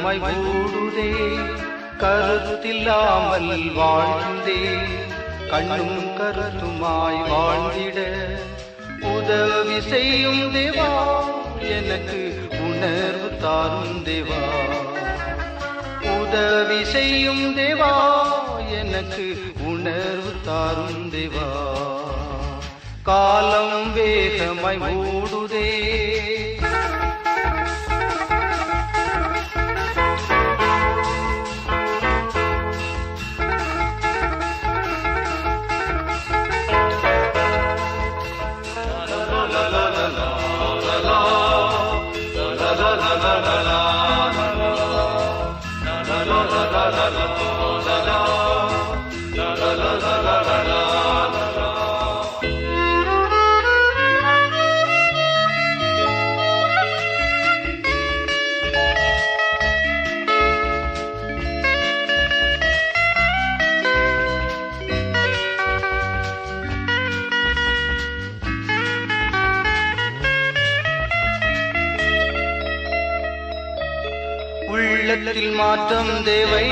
வேகமாய் ஓடுதே, கருத்தில்லாமல் வாழ்ந்தே, கண்ணும் கருத்துமாய் வாழ்ந்திட உதவி செய்யும் தேவா, எனக்கு உணர்வு தாரும் தேவா. உதவி செய்யும் தேவா, எனக்கு உணர்வு தாரும் தேவா. காலம் வேகமாய் ஓடுதே, உள்ளத்தில் மாற்றம் தேவை,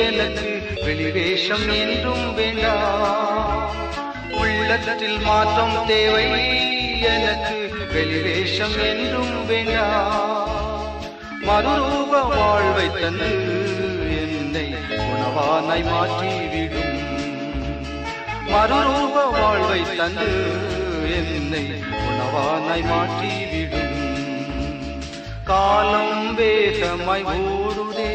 எனக்கு வெளிவேஷம் என்றும் வேண்டாம். உள்ளத்தில் மாற்றம் தேவை, எனக்கு வெளிவேஷம் என்றும் வேண்டாம். மறுரூப வாழ்வை தந்து என்னை உணவானாய் மாற்றிவிடும். மறுரூப வாழ்வை தந்து என்னை உணவானாய் மாற்றிவிடும். காலம் வேகமாய் ஓடுதே,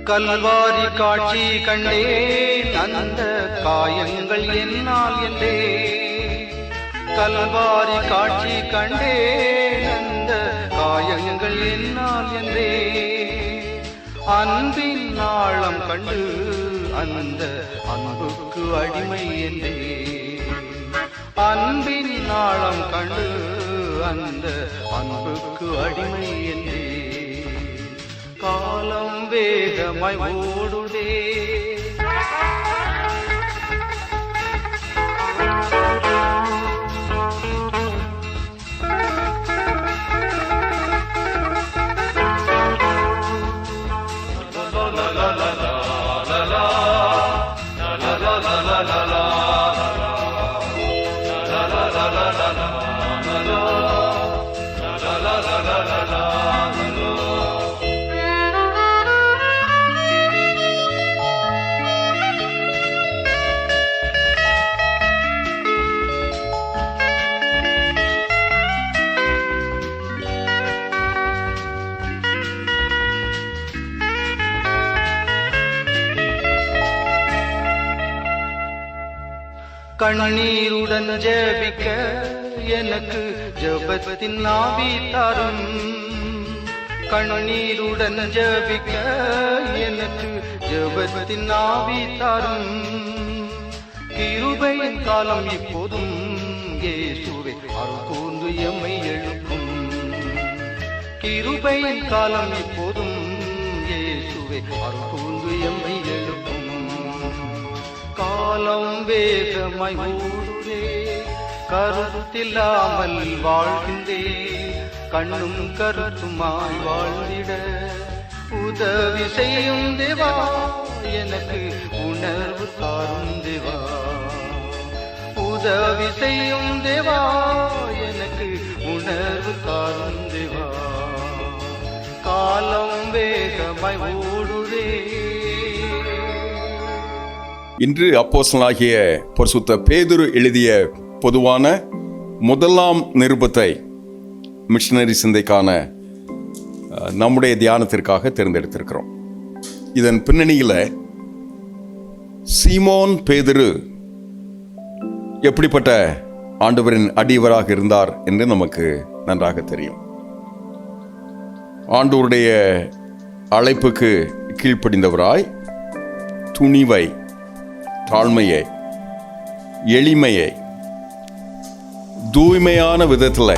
கல்வாரி காட்சி கண்டேன், அந்த காயங்கள் என்னால் என்றே. கல்வாரி காட்சி கண்டேன், அந்த காயங்கள் என்னால் என்றே. அன்பின் ஆழம் கண்டு அந்த அன்புக்கு அடிமை என்றே. அன்பின் ஆழம் கண்டு அந்த அன்புக்கு அடிமை என்றே. காலம் வேகமாய் ஓடுதே, கண்ணீருடன் ஜெபிக்க எனக்கு ஜெபத்தின் ஆவி தாரும். கண்ணீருடன் ஜெபிக்க எனக்கு ஜெபத்தின் ஆவி தாரும். கிருபையின் காலம் இப்போதும் இயேசுவே அருள் கூர்ந்து எம்மை எழுப்பும். கிருபையின் காலம் இப்போதும் இயேசுவே அருள் கூர்ந்து எம்மை எழுப்பும். காலம் வேகமாய் ஓடுதே, கருத்தில்லாமல் வாழ்கின்றே, கண்ணும் கருத்துமாய் வாழ்ந்திட உதவி செய்யும் தேவா, எனக்கு உணர்வு தாரும் தேவா. உதவி செய்யும் தேவா, எனக்கு உணர்வு தாரும் தேவா. காலம் வேகமாய் ஓடுதே. இன்று அப்போஸ்தலனாகிய பரிசுத்த பேதுரு எழுதிய பொதுவான முதலாம் நிருபத்தை மிஷனரி சிந்தைக்கான நம்முடைய தியானத்திற்காக தேர்ந்தெடுத்திருக்கிறோம். இதன் பின்னணியில் சீமோன் பேதுரு எப்படிப்பட்ட ஆண்டவரின் அடியவராக இருந்தார் என்று நமக்கு நன்றாக தெரியும். ஆண்டவருடைய அழைப்புக்கு கீழ்ப்படிந்தவராய் துணிவை, தாழ்மையை, எளிமையை தூய்மையான விதத்தில்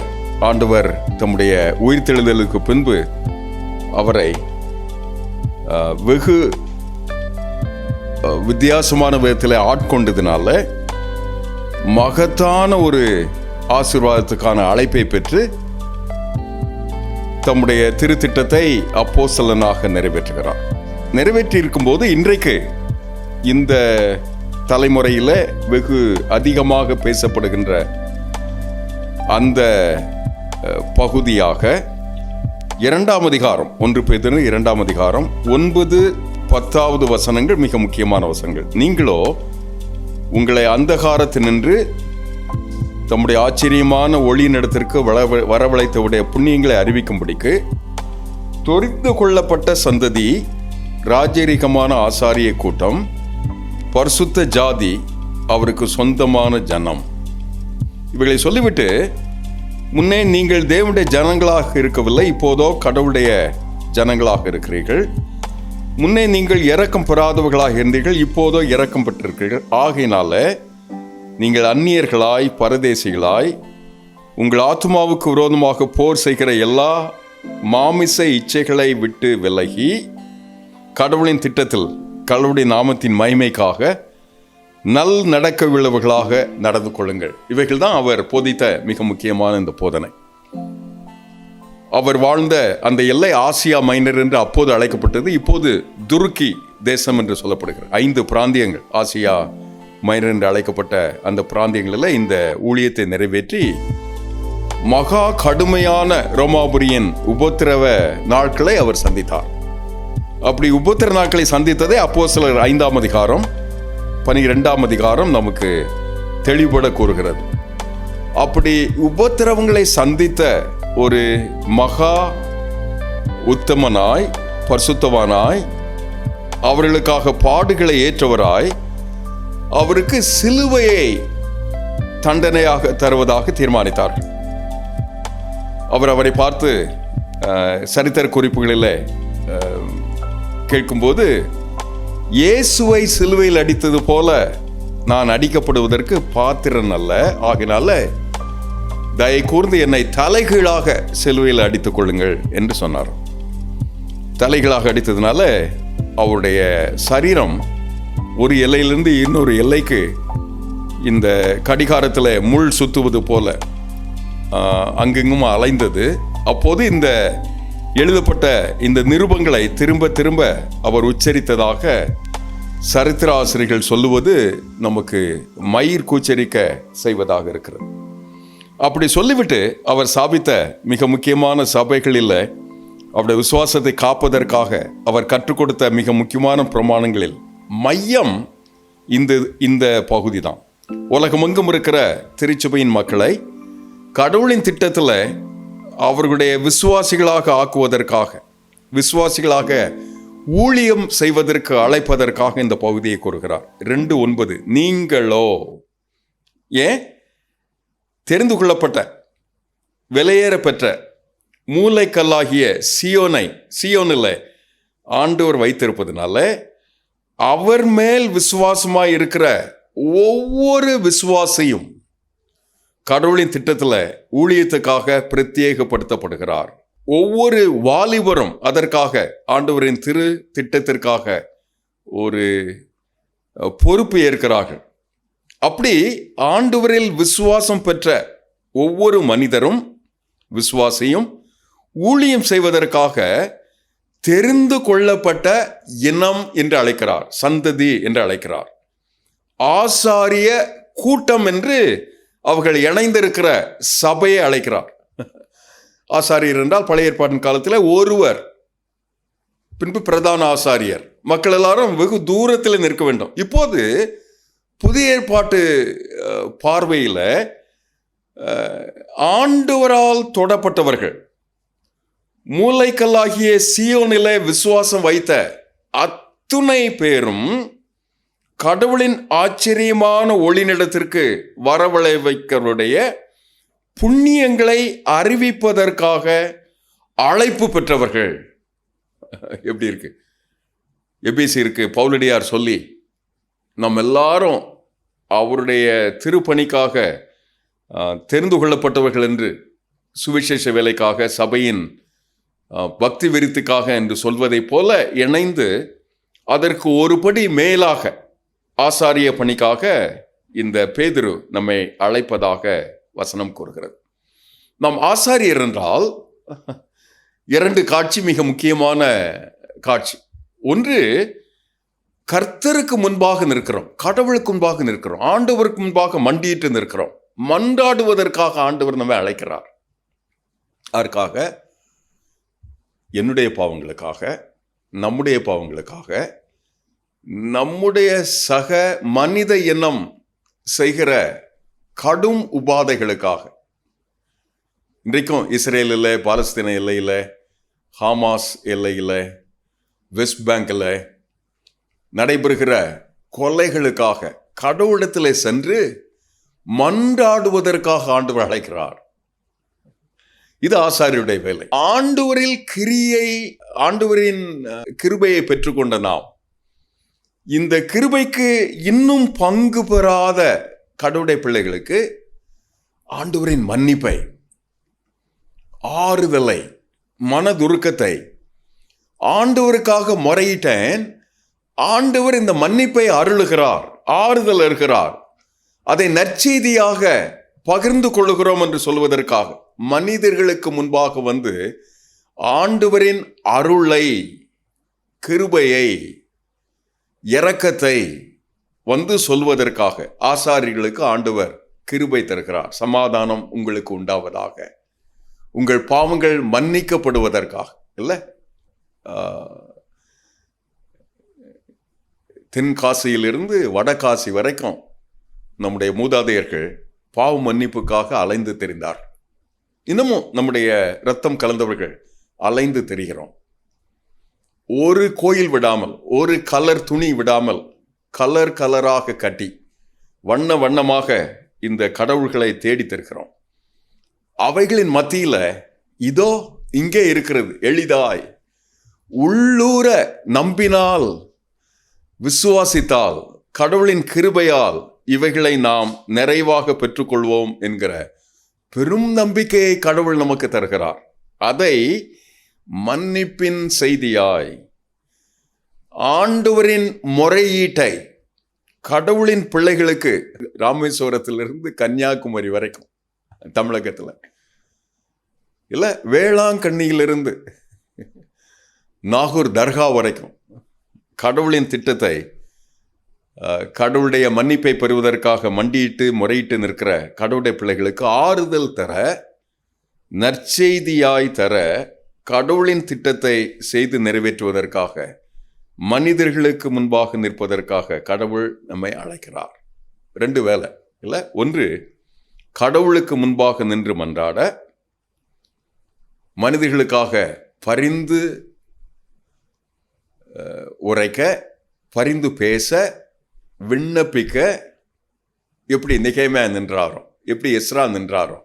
ஆண்டவர் தம்முடைய உயிர்த்தெழுதலுக்கு பின்பு அவரை வெகு வித்தியாசமான விதத்தில் ஆட்கொண்டதுனால மகத்தான ஒரு ஆசீர்வாதத்துக்கான அழைப்பை பெற்று தம்முடைய திருத்திட்டத்தை அப்போஸ்தலனாக நிறைவேற்றுகிறார். நிறைவேற்றி இருக்கும்போது இன்றைக்கு இந்த தலைமுறையில் வெகு அதிகமாக பேசப்படுகின்ற அந்த பகுதியாக 2ஆம் அதிகாரம் 1 பேதுரு 2ஆம் அதிகாரம் 9-10 வசனங்கள் மிக முக்கியமான வசனங்கள். நீங்களோ உங்களை அந்தகாரத்தினின்று தம்முடைய ஆச்சரியமான ஒளியினிடத்திற்கு வரவழைத்தவுடைய புண்ணியங்களை அறிவிக்கும்படிக்கு தெரிந்து கொள்ளப்பட்ட சந்ததி, ராஜரீகமான ஆசாரிய கூட்டம், பரிசுத்த ஜாதி, அவருக்கு சொந்தமான ஜனம். இவைகளை சொல்லிவிட்டு முன்னே நீங்கள் தேவனுடைய ஜனங்களாக இருக்கவில்லை, இப்போதோ கடவுளுடைய ஜனங்களாக இருக்கிறீர்கள். முன்னே நீங்கள் இரக்கம் பெறாதவர்களாக இருந்தீர்கள், இப்போதோ இரக்கம் பெற்றிருக்கிறீர்கள். ஆகையினால நீங்கள் அந்நியர்களாய், பரதேசிகளாய், உங்கள் ஆத்மாவுக்கு விரோதமாக போர் செய்கிற எல்லா மாமிச இச்சைகளை விட்டு விலகி கடவுளின் திட்டத்தில் கடவுளுடைய நாமத்தின் மகிமைக்காக நல் நடக்க உள்ளவர்களாக நடந்து கொள்ளுங்கள். இவைகள் தான் அவர் போதித்த மிக முக்கியமான இந்த போதனை. அவர் வாழ்ந்த அந்த எல்லை ஆசியா மைனர் என்று அப்போது அழைக்கப்பட்டது. இப்போது துருக்கி தேசம் என்று சொல்லப்படுகிறது. 5 பிராந்தியங்கள், ஆசியா மைனர் என்று அழைக்கப்பட்ட அந்த பிராந்தியங்களில் இந்த ஊழியத்தை நிறைவேற்றி மகா கடுமையான ரோமாபுரியின் உபத்திரவ நாட்களை அவர் சந்தித்தார். அப்படி உபத்திர நாட்களை சந்தித்ததை அப்போஸ்தலர் 5ஆம் அதிகாரம் 12ஆம் அதிகாரம் நமக்கு தெளிவுபட கூறுகிறது. அப்படி உபத்திரவங்களை சந்தித்த ஒரு மகா உத்தமனாய், பரிசுத்தவானாய், அவர்களுக்காக பாடுகளை ஏற்றவராய், அவருக்கு சிலுவையை தண்டனையாக தருவதாக தீர்மானித்தார்கள். அவரை பார்த்து சரித்திர குறிப்புகளில் கேட்கும்போது, இயேசுவை சிலுவையில் அடித்தது போல நான் அடிக்கப்படுவதற்கு பாத்திரன் அல்ல, ஆகினால தயை கூர்ந்து என்னை தலைகீழாக சிலுவையில் அடித்துக் கொள்ளுங்கள் என்று சொன்னார். தலைகீழாக அடித்ததுனால அவருடைய சரீரம் ஒரு எல்லையிலிருந்து இன்னொரு எல்லைக்கு இந்த கடிகாரத்தில் முள் சுத்துவது போல அங்கெங்கும் அலைந்தது. அப்போது இந்த எழுதப்பட்ட இந்த நிருபங்களை திரும்ப திரும்ப அவர் உச்சரித்ததாக சரித்திர ஆசிரியர்கள் சொல்லுவது நமக்கு மயிர் கூச்சரிக்க செய்வதாக இருக்கிறது. அப்படி சொல்லிவிட்டு அவர் ஸ்தாபித்த மிக முக்கியமான சபைகளில் அவருடைய விசுவாசத்தை காப்பதற்காக அவர் கற்றுக் கொடுத்த மிக முக்கியமான பிரமாணங்களில் மையம் இந்த பகுதி தான். உலகமெங்கும் இருக்கிற திருச்சபையின் மக்களை கடவுளின் திட்டத்தில் அவர்களுடைய விசுவாசிகளாக ஆக்குவதற்காக, விசுவாசிகளாக ஊழியம் செய்வதற்கு அழைப்பதற்காக இந்த பகுதியை கூறுகிறார். 2:9 நீங்களோ ஏன் தெரிந்து கொள்ளப்பட்ட விலையேற பெற்ற மூளைக்கல்லாகிய சியோனில் ஆண்டவர் வைத்திருப்பதனால அவர் மேல் விசுவாசமாய் இருக்கிற ஒவ்வொரு விசுவாசியும் கடவுளின் திட்டத்தில் ஊழியத்துக்காக பிரத்யேகப்படுத்தப்படுகிறார். ஒவ்வொரு வாலிபரும் அதற்காக ஆண்டவரின் திரு திட்டத்திற்காக ஒரு பொறுப்பு ஏற்கிறார்கள். அப்படி ஆண்டவரில் விசுவாசம் பெற்ற ஒவ்வொரு மனிதரும் விசுவாசியும் ஊழியம் செய்வதற்காக தெரிந்து கொள்ளப்பட்ட இனம் என்று அழைக்கிறார், சந்ததி என்று அழைக்கிறார், ஆசாரிய கூட்டம் என்று அவர்கள் இணைந்திருக்கிற சபையை அழைக்கிறார். ஆசாரியர் என்றால் பழைய ஏற்பாட்டின் காலத்தில் ஒருவர், பின்பு பிரதான ஆசாரியர், மக்கள் எல்லாரும் வெகு தூரத்தில் நிற்க வேண்டும். இப்போது புதிய ஏற்பாட்டு பார்வையில் ஆண்டவரால் தொடப்பட்டவர்கள், மூலைக்கல்லாகிய சீயோனிலே விசுவாசம் வைத்த அத்துணை பேரும் கடவுளின் ஆச்சரியமான ஒளிநிலத்திற்கு வரவழைவைக்கருடைய புண்ணியங்களை அறிவிப்பதற்காக அழைப்பு பெற்றவர்கள். எப்படி இருக்கு? எபிசி இருக்கு பவுலடியார் சொல்லி, நம்ம எல்லாரும் அவருடைய திருப்பணிக்காக தெரிந்து கொள்ளப்பட்டவர்கள் என்று, சுவிசேஷ வேலைக்காக, சபையின் பக்தி விருத்திக்காக என்று சொல்வதைப் போல இணைந்து அதற்கு ஒருபடி மேலாக ஆசாரிய பணிக்காக இந்த பேதுரு நம்மை அழைப்பதாக வசனம் கூறுகிறது. நாம் ஆசாரியர் என்றால் 2 காட்சி மிக முக்கியமான காட்சி. ஒன்று, கர்த்தருக்கு முன்பாக நிற்கிறோம், கடவுளுக்கு முன்பாக நிற்கிறோம், ஆண்டவருக்கு முன்பாக மண்டியிட்டு நிற்கிறோம். மன்றாடுவதற்காக ஆண்டவர் நம்மை அழைக்கிறார். அதற்காக என்னுடைய பாவங்களுக்காக, நம்முடைய பாவங்களுக்காக, நம்முடைய சக மனித இனம் செய்கிற கடும் உபாதைகளுக்காக. இன்றைக்கும் இஸ்ரேலில், பாலஸ்தீன எல்லையில், ஹமாஸ் எல்லையில், வெஸ்ட் பேங்கில் நடைபெறுகிற கொலைகளுக்காக கடவுளிடத்தில் சென்று மன்றாடுவதற்காக ஆண்டவர் அழைக்கிறார். இது ஆசாரியருடைய வேலை. ஆண்டவரின் கிருபையை பெற்றுக்கொண்ட நாம் இந்த கிருபைக்கு இன்னும் பங்கு பெறாத கடவுளுடைய பிள்ளைகளுக்கு ஆண்டவரின் மன்னிப்பை, ஆறுதலை, மனதுருக்கத்தை, ஆண்டவருக்காக முறையிட்டேன், ஆண்டவர் இந்த மன்னிப்பை அருளுகிறார், ஆறுதல் இருக்கிறார், அதை நற்செய்தியாக பகிர்ந்து கொள்ளுகிறோம் என்று சொல்வதற்காக மனிதர்களுக்கு முன்பாக வந்து ஆண்டவரின் அருளை, கிருபையை, இரக்கத்தை வந்து சொல்வதற்காக ஆசாரியர்களுக்கு ஆண்டவர் கிருபை தருகிறார். சமாதானம் உங்களுக்கு உண்டாவதாக, உங்கள் பாவங்கள் மன்னிக்கப்படுவதற்காக. இல்லை, தென்காசியிலிருந்து வடகாசி வரைக்கும் நம்முடைய மூதாதையர்கள் பாவ மன்னிப்புக்காக அலைந்து தெரிந்தார். இன்னமும் நம்முடைய இரத்தம் கலந்தவர்கள் அலைந்து தெரிகிறோம். ஒரு கோயில் விடாமல், ஒரு கலர் துணி விடாமல், கலர் கலராக கட்டி வண்ண வண்ணமாக இந்த கடவுள்களை தேடி தருகிறோம். அவைகளின் மத்தியில் இதோ இங்கே இருக்கிறது, எளிதாய் உள்ளூர நம்பினால், விசுவாசித்தால், கடவுளின் கிருபையால் இவைகளை நாம் நிறைவாக பெற்றுக்கொள்வோம் என்கிற பெரும் நம்பிக்கையை கடவுள் நமக்கு தருகிறார். அதை மன்னிப்பின் செய்தியாய், ஆண்டவரின் முறையீட்டை கடவுளின் பிள்ளைகளுக்கு, ராமேஸ்வரத்திலிருந்து கன்னியாகுமரி வரைக்கும் தமிழகத்தில், இல்லை வேளாங்கண்ணியிலிருந்து நாகூர் தர்கா வரைக்கும் கடவுளின் திட்டத்தை, கடவுளுடைய மன்னிப்பை பெறுவதற்காக மண்டியிட்டு முறையிட்டு நிற்கிற கடவுளுடைய பிள்ளைகளுக்கு ஆறுதல் தர, நற்செய்தியாய் தர, கடவுளின் திட்டத்தை செய்து நிறைவேற்றுவதற்காக, மனிதர்களுக்கு முன்பாக நிற்பதற்காக கடவுள் நம்மை அழைக்கிறார். 2 வேலை இல்லை. ஒன்று, கடவுளுக்கு முன்பாக நின்று மன்றாட, மனிதர்களுக்காக பரிந்து உரைக்க, பரிந்து பேச, விண்ணப்பிக்க. எப்படி நெகேமியா நின்றாரோ, எப்படி எஸ்ரா நின்றாரோ,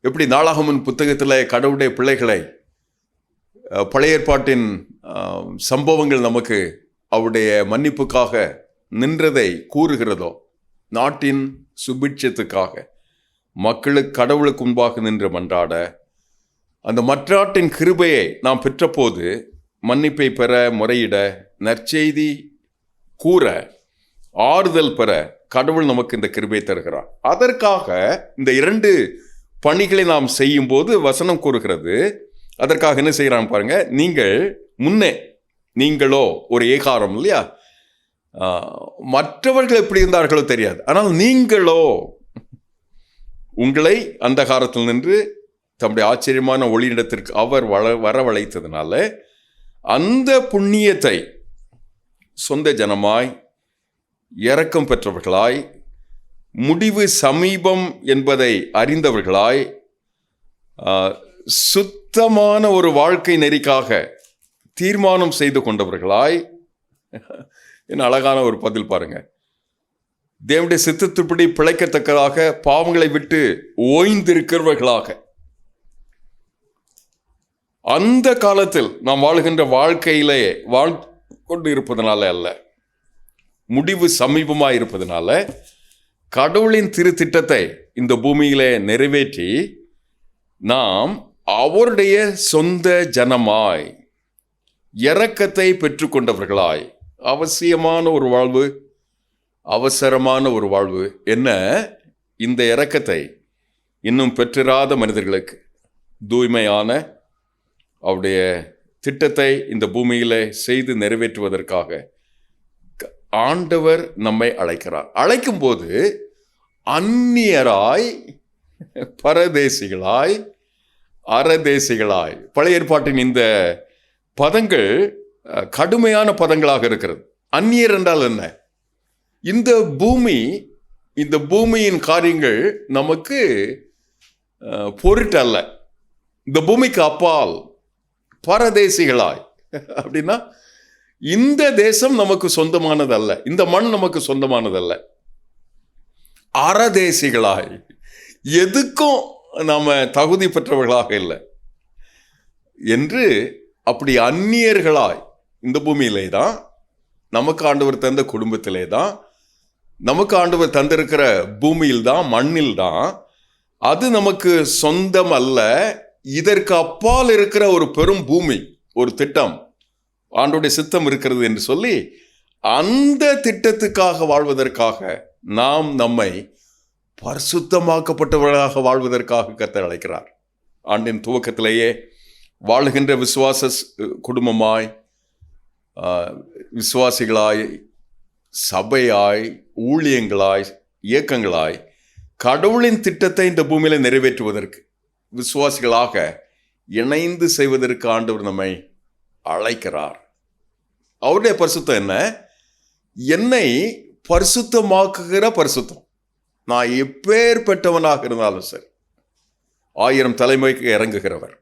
எப்படி நாளாகமன் புத்தகத்தில் கடவுளுடைய பிள்ளைகளை, பழைய ஏற்பாட்டின் சம்பவங்கள் நமக்கு அவருடைய மன்னிப்புக்காக நின்றதை கூறுகிறதோ, நாட்டின் சுபிட்சத்துக்காக மக்களுக்கு கடவுளுக்கு முன்பாக நின்று மன்றாட, அந்த மற்றாட்டின் கிருபையை நாம் பெற்றபோது மன்னிப்பை பெற, முறையிட, நற்செய்தி கூற, ஆறுதல் பெற கடவுள் நமக்கு இந்த கிருபையை தருகிறார். அதற்காக இந்த 2 பணிகளை நாம் செய்யும் போது வசனம் கூறுகிறது. அதற்காக என்ன செய்யறாங்க பாருங்க. நீங்கள் முன்னே, நீங்களோ ஒரு ஏகாரம் இல்லையா, மற்றவர்கள் எப்படி இருந்தார்களோ தெரியாது, ஆனால் நீங்களோ உங்களை அந்த காலத்தில் நின்று தம்முடைய ஆச்சரியமான ஒளியிடத்திற்கு அவர் வரவழைத்ததுனால அந்த புண்ணியத்தை சொந்த ஜனமாய், இரக்கம் பெற்றவர்களாய், முடிவு சமீபம் என்பதை அறிந்தவர்களாய் சுத்தமான ஒரு வாழ்க்கை நெறிக்காக தீர்மானம் செய்து கொண்டவர்களாய், என்ன அழகான ஒரு பதில் பாருங்க, தேவனுடைய சித்தத்தின்படி பிழைக்கத்தக்கதாக பாவங்களை விட்டு ஓய்ந்திருக்கிறவர்களாக, அந்த காலத்தில் நாம் வாழ்கின்ற வாழ்க்கையிலே கொண்டு இருப்பதனால அல்ல, முடிவு சமீபமாக இருப்பதனால கடவுளின் திருத்திட்டத்தை இந்த பூமியிலே நிறைவேற்றி நாம் அவருடைய சொந்த ஜனமாய் இரக்கத்தை பெற்றுக்கொண்டவர்களாய், அவசியமான ஒரு வாழ்வு, அவசரமான ஒரு வாழ்வு என்ன, இந்த இரக்கத்தை இன்னும் பெற்றிராத மனிதர்களுக்கு தூய்மையான அவருடைய திட்டத்தை இந்த பூமியில செய்து நிறைவேற்றுவதற்காக ஆண்டவர் நம்மை அழைக்கிறார். அழைக்கும் போது அந்நியராய், பரதேசிகளாய், அறதேசிகளாய், பழைய ஏற்பாட்டின் இந்த பதங்கள் கடுமையான பதங்களாக இருக்கிறது. அந்நியர் என்றால் என்ன? இந்த பூமியின் காரியங்கள் நமக்கு பொருட்டல்ல. இந்த பூமிக்கு அப்பால் பரதேசிகளாய் அப்படின்னா இந்த தேசம் நமக்கு சொந்தமானதல்ல, இந்த மண் நமக்கு சொந்தமானதல்ல. அறதேசிகளாய், எதுக்கும் நாம தகுதி பெற்றவர்களாக இல்லை என்று அப்படி அந்நியர்களாய் இந்த பூமியிலே தான், நமக்கு ஆண்டவர் தந்த குடும்பத்திலே தான், நமக்கு ஆண்டவர் தந்திருக்கிற பூமியில் தான், மண்ணில் தான், அது நமக்கு சொந்தம் அல்ல. இதற்கு அப்பால் இருக்கிற ஒரு பெரும் பூமி, ஒரு திட்டம், ஆண்டவருடைய சித்தம் இருக்கிறது என்று சொல்லி அந்த திட்டத்துக்காக வாழ்வதற்காக நாம் நம்மை பரிசுத்தமாக்கப்பட்டவர்களாக வாழ்வதற்காக கர்த்தர் அழைக்கிறார். ஆண்டின் துவக்கத்திலேயே வாழுகின்ற விசுவாச குடும்பமாய், விசுவாசிகளாய், சபையாய், ஊழியங்களாய், இயக்கங்களாய் கடவுளின் திட்டத்தை இந்த பூமியில நிறைவேற்றுவதற்கு விசுவாசிகளாக இணைந்து செய்வதற்கு ஆண்டவர் நம்மை அழைக்கிறார். அவருடைய பரிசுத்தம் என்ன? என்னை பரிசுத்தமாக்குகிற பரிசுத்தம். நான் எப்பேற்பட்டவனாக இருந்தாலும் சரி, 1000 தலைமுறைக்கு இறங்குகிறவர்,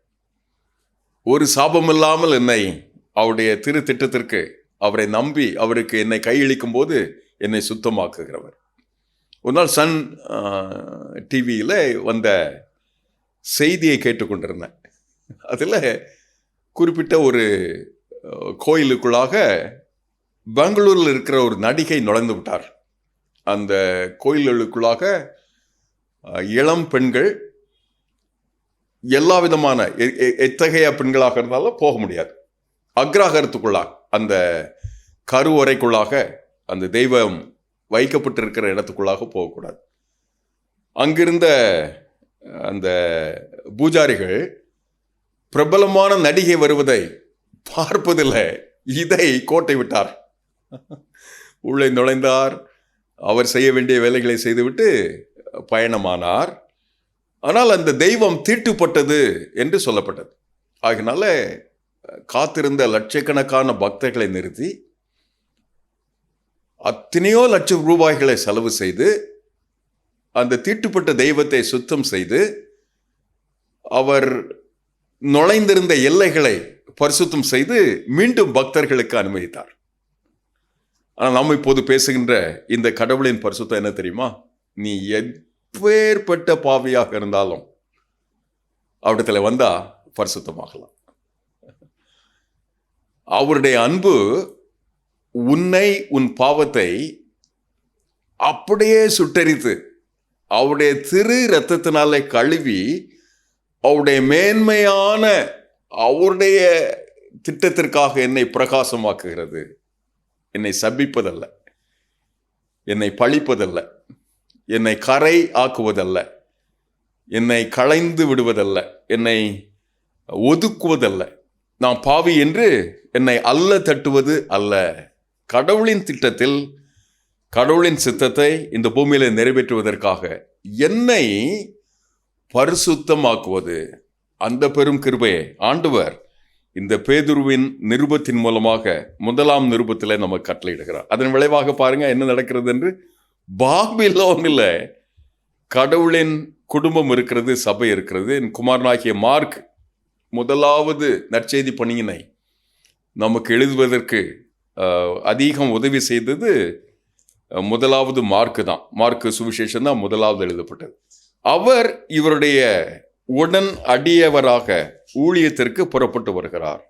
ஒரு சாபம் இல்லாமல் என்னை அவருடைய திரு திட்டத்திற்கு அவரை நம்பி அவருக்கு என்னை கையளிக்கும் போது என்னை சுத்தமாக்குகிறவர். ஒரு நாள் சன் டிவியில் வந்த செய்தியை கேட்டுக்கொண்டிருந்தேன். அதில் குறிப்பிட்ட ஒரு கோயிலுக்குள்ளாக பெங்களூரில் இருக்கிற ஒரு நடிகை நுழைந்து விட்டார். அந்த கோயில்களுக்குள்ளாக இளம் பெண்கள், எல்லா விதமான எத்தகைய பெண்களாக இருந்தாலும் போக முடியாது. அக்ராகரத்துக்குள்ளாக, அந்த கருவறைக்குள்ளாக, அந்த தெய்வம் வைக்கப்பட்டிருக்கிற இடத்துக்குள்ளாக போகக்கூடாது. அங்கிருந்த அந்த பூஜாரிகள் பிரபலமான நடிகை வருவதை பார்ப்பதில்லை, இதை கோட்டை விட்டார். உள்ளே நுழைந்தார், அவர் செய்ய வேண்டிய வேலைகளை செய்துவிட்டு பயணமானார். ஆனால் அந்த தெய்வம் தீட்டுப்பட்டது என்று சொல்லப்பட்டது. ஆகினால காத்திருந்த லட்சக்கணக்கான பக்தர்களை நிறுத்தி அத்தனையோ லட்சம் ரூபாய்களை செலவு செய்து அந்த தீட்டுப்பட்ட தெய்வத்தை சுத்தம் செய்து அவர் நுழைந்திருந்த எல்லைகளை பரிசுத்தம் செய்து மீண்டும் பக்தர்களுக்கு அனுமதித்தார். ஆனால் நாம் இப்போது பேசுகின்ற இந்த கடவுளின் பரிசுத்தம் என்ன தெரியுமா? நீ எப்பேற்பட்ட பாவியாக இருந்தாலும் அவரிடத்துல வந்தா பரிசுத்தமாகலாம். அவருடைய அன்பு உன்னை, உன் பாவத்தை அப்படியே சுட்டரித்து அவருடைய திரு இரத்தத்தினாலே கழுவி அவருடைய மேன்மையான அவருடைய திட்டத்திற்காக என்னை பிரகாசமாக்குகிறது. என்னை சபிப்பதல்ல, என்னை பழிப்பதல்ல, என்னை கரை ஆக்குவதல்ல, என்னை களைந்து விடுவதல்ல, என்னை ஒதுக்குவதல்ல, நான் பாவி என்று என்னை அல்ல தட்டுவது அல்ல. கடவுளின் திட்டத்தில் கடவுளின் சித்தத்தை இந்த பூமியில நிறைவேற்றுவதற்காக என்னை பரிசுத்தமாக்குவது, அந்த பெரும் கிருபையை ஆண்டவர் இந்த பேதுருவின் நிருபத்தின் மூலமாக 1ஆம் நிருபத்தில் நமக்கு கட்டளையிடுகிறார். அதன் விளைவாக பாருங்க என்ன நடக்கிறது என்று. பாபிலோனில் கடவுளின் குடும்பம் இருக்கிறது, சபை இருக்கிறது. என் குமாரனாகிய மார்க் முதலாவது நற்செய்தி பணியினை நமக்கு எழுதுவதற்கு அதிகம் உதவி செய்தது முதலாவது மார்க்கு தான். மார்க்கு சுவிசேஷம் தான் முதலாவது எழுதப்பட்டது. அவர் இவருடைய உடன் அடியவராக ஊழியத்திற்கு புறப்பட்டு வருகிறார்.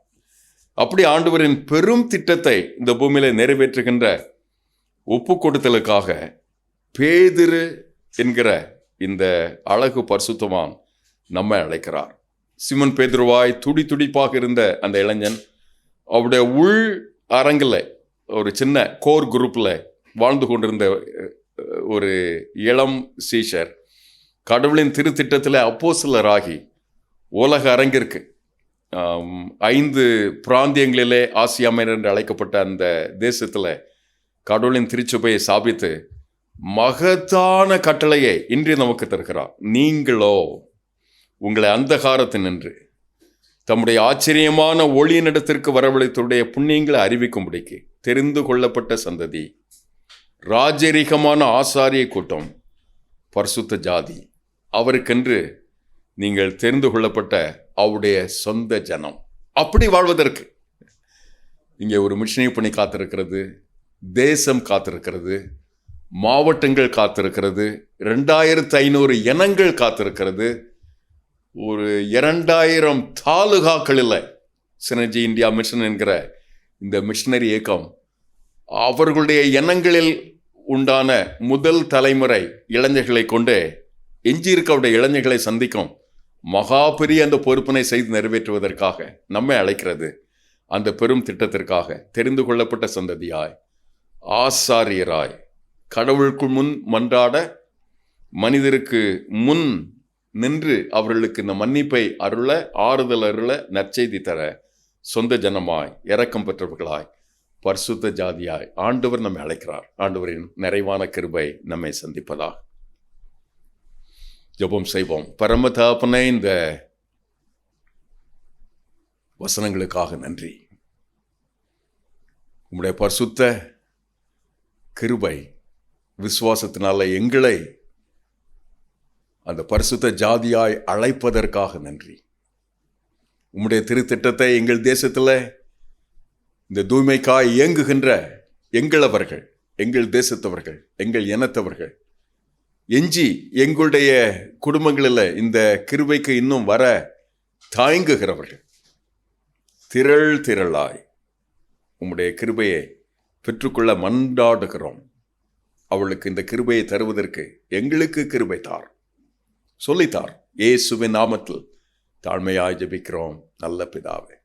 அப்படி ஆண்டவரின் பெரும் திட்டத்தை இந்த பூமியில நிறைவேற்றுகின்ற ஒப்பு கொடுத்தலுக்காக பேதுரு என்கிற இந்த அழகு பரிசுத்தவான் நம்மை அழைக்கிறார். சிமன் பேதுருவாய் துடி துடிப்பாக இருந்த அந்த இளைஞன் அவருடைய உள் அரங்கில் ஒரு சின்ன கோர் குரூப்பில் வாழ்ந்து கொண்டிருந்த ஒரு இளம் சீஷர் கடவுளின் திருத்திட்டத்தில் அப்போஸ்தலராகி உலக அரங்கிற்கு 5 பிராந்தியங்களிலே ஆசியா மைனர் என்று அழைக்கப்பட்ட அந்த தேசத்தில் கடவுளின் திருச்சபையை ஸ்தாபித்து மகத்தான கட்டளையை இன்று நமக்கு தருகிறார். நீங்களோ உங்களை அந்தகாரத்தினின்று தம்முடைய ஆச்சரியமான ஒளியினிடத்திற்கு வரவழைத்துடைய புண்ணியங்களை அறிவிக்கும்படிக்கு தெரிந்து கொள்ளப்பட்ட சந்ததி, ராஜரீகமான ஆசாரிய கூட்டம், பரிசுத்த ஜாதி, அவருக்கென்று நீங்கள் தெரிந்து கொள்ளப்பட்ட அவருடைய சொந்த ஜனம். அப்படி வாழ்வதற்கு இங்கே ஒரு மிஷனரி பணி காத்திருக்கிறது, தேசம் காத்திருக்கிறது, மாவட்டங்கள் காத்திருக்கிறது, 2500 இனங்கள் காத்திருக்கிறது, ஒரு 2000 தாலுகாக்களில் சினர்ஜி இந்தியா மிஷன் என்கிற இந்த மிஷனரி இயக்கம் அவர்களுடைய எண்ணங்களில் உண்டான முதல் தலைமுறை இளைஞர்களை கொண்டு எஞ்சியிருக்க அவருடைய இளைஞர்களை சந்திக்கும் மகா பெரிய அந்த பொறுப்பினை செய்து நிறைவேற்றுவதற்காக நம்மை அழைக்கிறது. அந்த பெரும் திட்டத்திற்காக தெரிந்து கொள்ளப்பட்ட சந்ததியாய், ஆசாரியராய், கடவுளுக்கு முன் மன்றாட, மனிதருக்கு முன் நின்று அவர்களுக்கு இந்த மன்னிப்பை அருள, ஆறுதல் அருள, நற்செய்தி தர, சொந்த ஜனமாய், இரக்கம் பெற்றவர்களாய், பரிசுத்த ஜாதியாய் ஆண்டவர் நம்மை அழைக்கிறார். ஆண்டவரின் நிறைவான கிருபை நம்மை சந்திப்பதாக. ஜெபம் செய்வோம். பரமதகப்பனே, இந்த வசனங்களுக்காக நன்றி. உம்முடைய பரிசுத்த கிருபை விசுவாசத்தினால எங்களை அந்த பரிசுத்த ஜாதியாய் அழைப்பதற்காக நன்றி. உம்முடைய திருத்திட்டத்தை எங்கள் தேசத்தில் இந்த தூய்மைக்காய் இயங்குகின்ற எங்களவர்கள், எங்கள் தேசத்தவர்கள், எங்கள் இனத்தவர்கள், எஞ்சி எங்களுடைய குடும்பங்களில் இந்த கிருபைக்கு இன்னும் வர தாயங்குகிறவர்கள் திரள் திரளாய் உம்முடைய கிருபையை பெற்றுக்கொள்ள மன்றாடுகிறோம். அவளுக்கு இந்த கிருபையை தருவதற்கு எங்களுக்கு கிருபை தார், சொல்லித்தார். இயேசுவின் நாமத்தில் தாழ்மையாய் ஜெபிக்கிறோம் நல்ல பிதாவே.